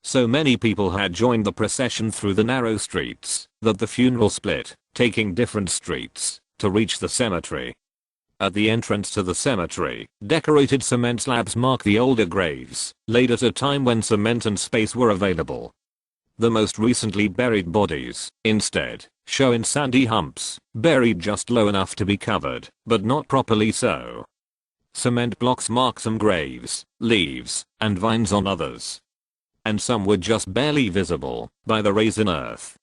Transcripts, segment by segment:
So many people had joined the procession through the narrow streets that the funeral split, taking different streets to reach the cemetery. At the entrance to the cemetery, decorated cement slabs mark the older graves, laid at a time when cement and space were available. The most recently buried bodies, instead, show in sandy humps, buried just low enough to be covered, but not properly so. Cement blocks mark some graves, leaves, and vines on others. And some were just barely visible by the rays in earth.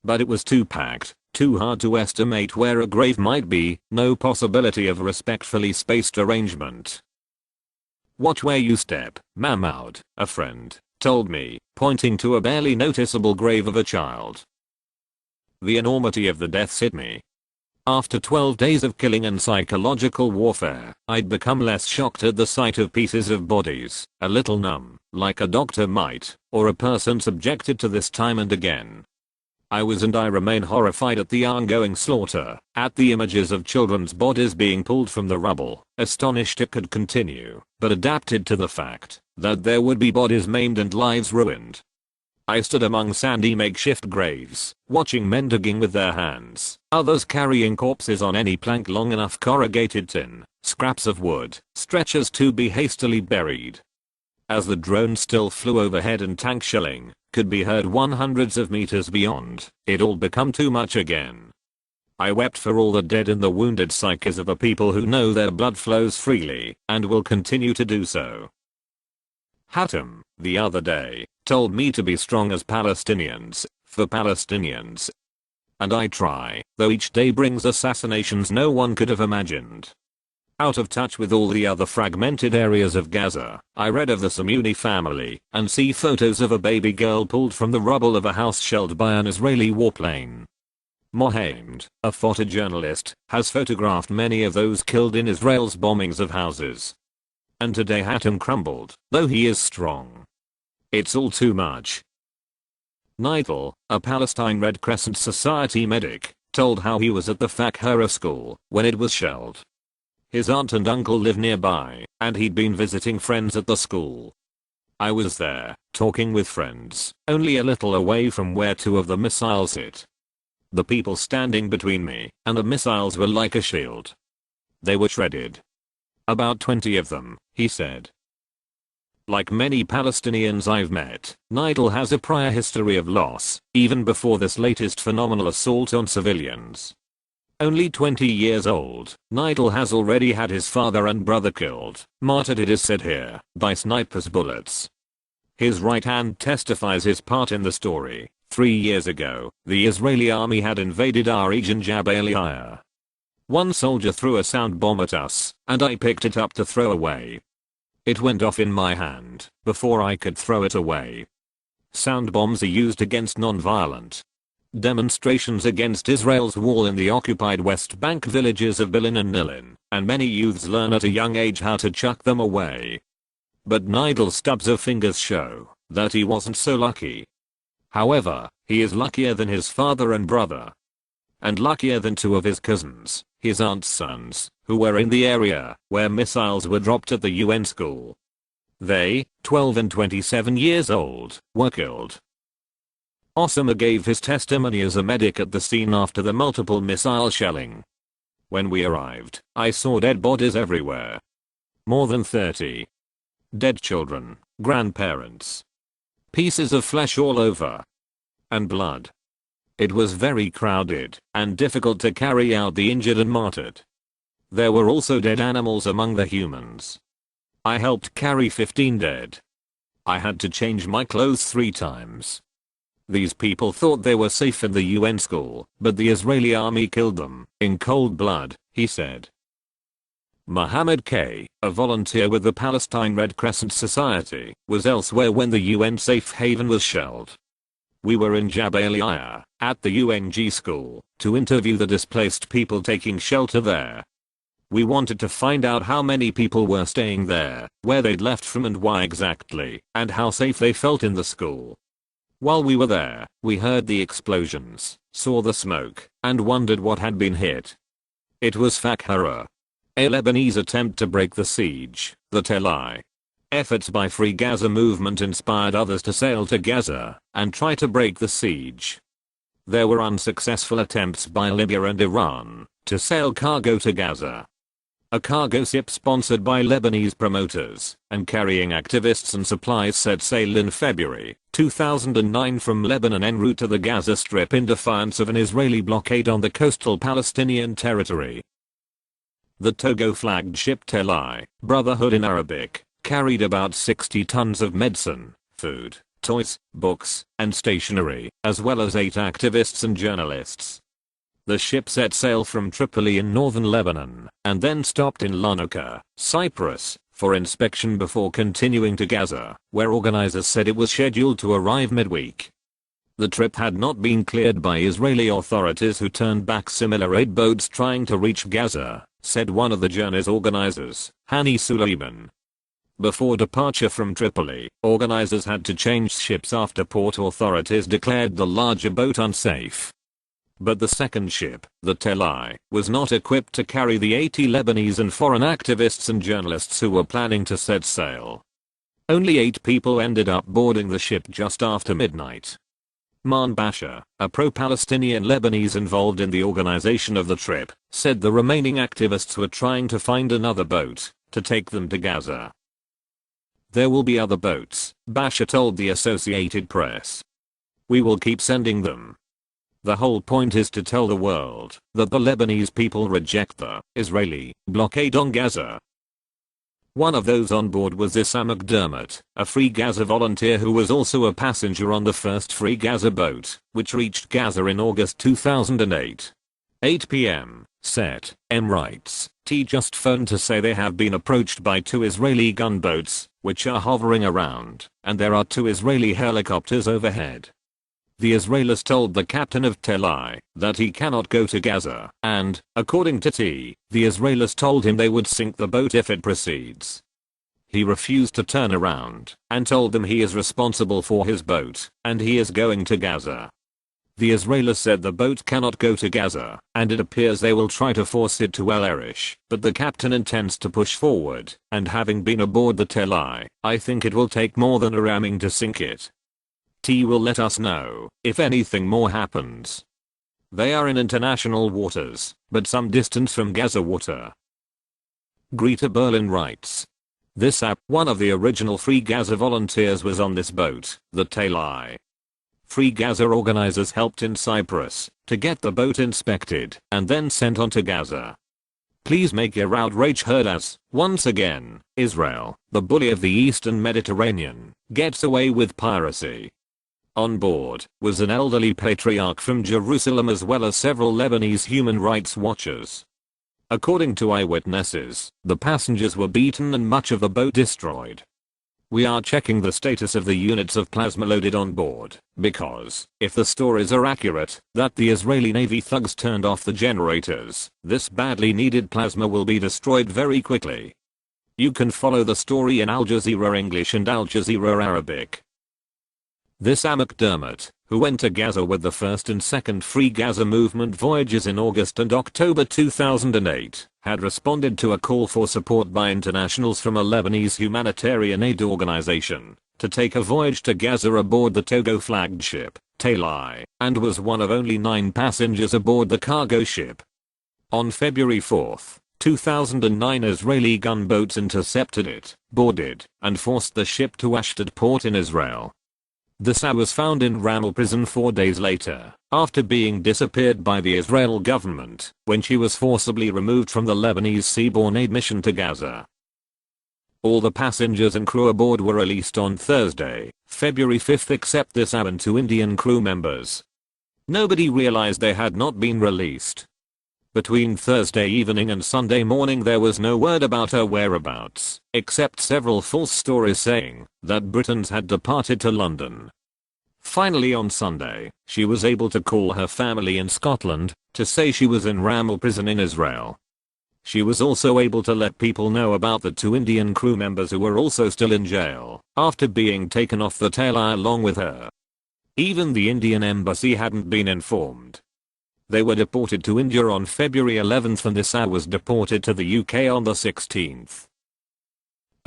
But it was too packed, too hard to estimate where a grave might be, no possibility of respectfully spaced arrangement. "Watch where you step, Mahmoud," a friend told me, pointing to a barely noticeable grave of a child. The enormity of the deaths hit me. After 12 days of killing and psychological warfare, I'd become less shocked at the sight of pieces of bodies, a little numb, like a doctor might, or a person subjected to this time and again. I remain horrified at the ongoing slaughter, at the images of children's bodies being pulled from the rubble, astonished it could continue, but adapted to the fact that there would be bodies maimed and lives ruined. I stood among sandy makeshift graves, watching men digging with their hands, others carrying corpses on any plank long enough, corrugated tin, scraps of wood, stretchers to be hastily buried. As the drone still flew overhead and tank shelling could be heard hundreds of meters beyond, it all become too much again. I wept for all the dead and the wounded psyches of a people who know their blood flows freely and will continue to do so. Hatem, the other day, told me to be strong as Palestinians, for Palestinians. And I try, though each day brings assassinations no one could have imagined. Out of touch with all the other fragmented areas of Gaza, I read of the Samuni family and see photos of a baby girl pulled from the rubble of a house shelled by an Israeli warplane. Mohammed, a photojournalist, has photographed many of those killed in Israel's bombings of houses. And today Hatem crumbled, though he is strong. It's all too much. Nigel, a Palestine Red Crescent Society medic, told how he was at the Fakhra school when it was shelled. His aunt and uncle live nearby, and he'd been visiting friends at the school. I was there, talking with friends, only a little away from where 2 of the missiles hit. The people standing between me and the missiles were like a shield. They were shredded. About 20 of them, he said. Like many Palestinians I've met, Nigel has a prior history of loss, even before this latest phenomenal assault on civilians. Only 20 years old, Nigel has already had his father and brother killed, martyred it is said here, by snipers' bullets. His right hand testifies his part in the story. 3 years ago, the Israeli army had invaded our region Jabaliyah. One soldier threw a sound bomb at us, and I picked it up to throw away. It went off in my hand, before I could throw it away. Sound bombs are used against non-violent demonstrations against Israel's wall in the occupied West Bank villages of Bilin and Nilin, and many youths learn at a young age how to chuck them away. But Nigel's stubs of fingers show that he wasn't so lucky. However, he is luckier than his father and brother. And luckier than 2 of his cousins, his aunt's sons, who were in the area where missiles were dropped at the UN school. They, 12 and 27 years old, were killed. Osama gave his testimony as a medic at the scene after the multiple missile shelling. When we arrived, I saw dead bodies everywhere. More than 30. Dead children, grandparents. Pieces of flesh all over. And blood. It was very crowded and difficult to carry out the injured and martyred. There were also dead animals among the humans. I helped carry 15 dead. I had to change my clothes 3 times. These people thought they were safe in the UN school, but the Israeli army killed them, in cold blood, he said. Mohammed K., a volunteer with the Palestine Red Crescent Society, was elsewhere when the UN safe haven was shelled. We were in Jabaliyah, at the UNG school, to interview the displaced people taking shelter there. We wanted to find out how many people were staying there, where they'd left from and why exactly, and how safe they felt in the school. While we were there, we heard the explosions, saw the smoke, and wondered what had been hit. It was Fakhra. A Lebanese attempt to break the siege, the Tell I. Efforts by Free Gaza movement inspired others to sail to Gaza and try to break the siege. There were unsuccessful attempts by Libya and Iran to sail cargo to Gaza. A cargo ship sponsored by Lebanese promoters and carrying activists and supplies set sail in February 2009 from Lebanon en route to the Gaza Strip in defiance of an Israeli blockade on the coastal Palestinian territory. The Togo-flagged ship Telai, Brotherhood in Arabic, carried about 60 tons of medicine, food, toys, books, and stationery, as well as 8 activists and journalists. The ship set sail from Tripoli in northern Lebanon, and then stopped in Larnaca, Cyprus, for inspection before continuing to Gaza, where organizers said it was scheduled to arrive midweek. The trip had not been cleared by Israeli authorities, who turned back similar aid boats trying to reach Gaza, said one of the journey's organizers, Hani Suleiman. Before departure from Tripoli, organizers had to change ships after port authorities declared the larger boat unsafe. But the second ship, the Telai, was not equipped to carry the 80 Lebanese and foreign activists and journalists who were planning to set sail. Only 8 people ended up boarding the ship just after midnight. Maan Basha, a pro-Palestinian Lebanese involved in the organization of the trip, said the remaining activists were trying to find another boat to take them to Gaza. There will be other boats, Basha told the Associated Press. We will keep sending them. The whole point is to tell the world that the Lebanese people reject the Israeli blockade on Gaza. One of those on board was Issam McDermott, a Free Gaza volunteer who was also a passenger on the first Free Gaza boat, which reached Gaza in August 2008. 8 p.m. Set. M writes, T just phoned to say they have been approached by 2 Israeli gunboats, which are hovering around, and there are 2 Israeli helicopters overhead. The Israelis told the captain of Telai that he cannot go to Gaza, and, according to T, the Israelis told him they would sink the boat if it proceeds. He refused to turn around, and told them he is responsible for his boat, and he is going to Gaza. The Israelis said the boat cannot go to Gaza, and it appears they will try to force it to El Arish, but the captain intends to push forward, and having been aboard the Telai, I think it will take more than a ramming to sink it. T will let us know if anything more happens. They are in international waters, but some distance from Gaza water. Greta Berlin writes. This app, one of the original Free Gaza volunteers, was on this boat, the Telai. Free Gaza organizers helped in Cyprus to get the boat inspected and then sent on to Gaza. Please make your outrage heard as, once again, Israel, the bully of the Eastern Mediterranean, gets away with piracy. On board was an elderly patriarch from Jerusalem as well as several Lebanese human rights watchers. According to eyewitnesses, the passengers were beaten and much of the boat destroyed. We are checking the status of the units of plasma loaded on board, because, if the stories are accurate, that the Israeli Navy thugs turned off the generators, this badly needed plasma will be destroyed very quickly. You can follow the story in Al Jazeera English and Al Jazeera Arabic. This McDermott, who went to Gaza with the first and second Free Gaza movement voyages in August and October 2008, had responded to a call for support by internationals from a Lebanese humanitarian aid organization to take a voyage to Gaza aboard the Togo-flagged ship, Telai, and was one of only 9 passengers aboard the cargo ship. On February 4, 2009, Israeli gunboats intercepted it, boarded, and forced the ship to Ashdod port in Israel. The SA was found in Ramel prison 4 days later, after being disappeared by the Israel government, when she was forcibly removed from the Lebanese seaborne aid mission to Gaza. All the passengers and crew aboard were released on Thursday, February 5 except this and 2 Indian crew members. Nobody realized they had not been released. Between Thursday evening and Sunday morning there was no word about her whereabouts, except several false stories saying that Britons had departed to London. Finally on Sunday, she was able to call her family in Scotland to say she was in Ramel prison in Israel. She was also able to let people know about the 2 Indian crew members who were also still in jail after being taken off the Telai along with her. Even the Indian embassy hadn't been informed. They were deported to India on February 11 and Issa was deported to the UK on the 16th.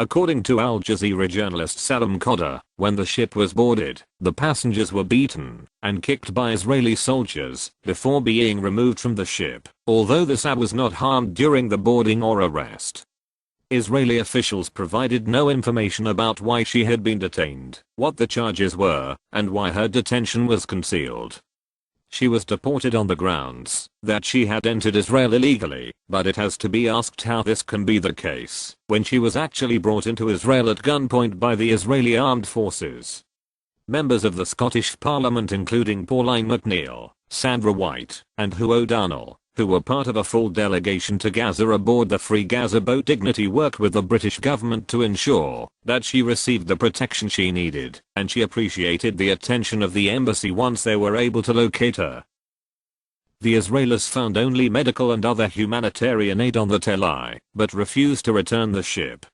According to Al Jazeera journalist Salam Khadr, when the ship was boarded, the passengers were beaten and kicked by Israeli soldiers before being removed from the ship, although the Saab was not harmed during the boarding or arrest. Israeli officials provided no information about why she had been detained, what the charges were, and why her detention was concealed. She was deported on the grounds that she had entered Israel illegally, but it has to be asked how this can be the case when she was actually brought into Israel at gunpoint by the Israeli armed forces. Members of the Scottish Parliament including Pauline MacNeill, Sandra White, and Hugh O'Donnell, who were part of a full delegation to Gaza aboard the Free Gaza boat Dignity, worked with the British government to ensure that she received the protection she needed, and she appreciated the attention of the embassy once they were able to locate her. The Israelis found only medical and other humanitarian aid on the Telai, but refused to return the ship.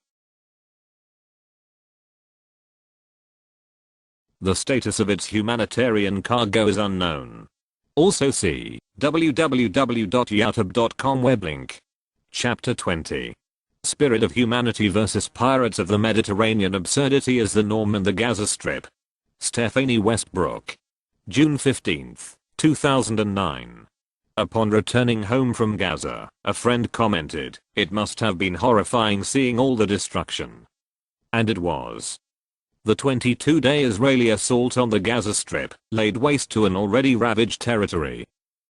The status of its humanitarian cargo is unknown. Also see www.youtube.com web link. Chapter 20. Spirit of Humanity vs. Pirates of the Mediterranean. Absurdity is the norm in the Gaza Strip. Stephanie Westbrook. June 15, 2009. Upon returning home from Gaza, a friend commented, "It must have been horrifying seeing all the destruction." And it was. The 22-day Israeli assault on the Gaza Strip laid waste to an already ravaged territory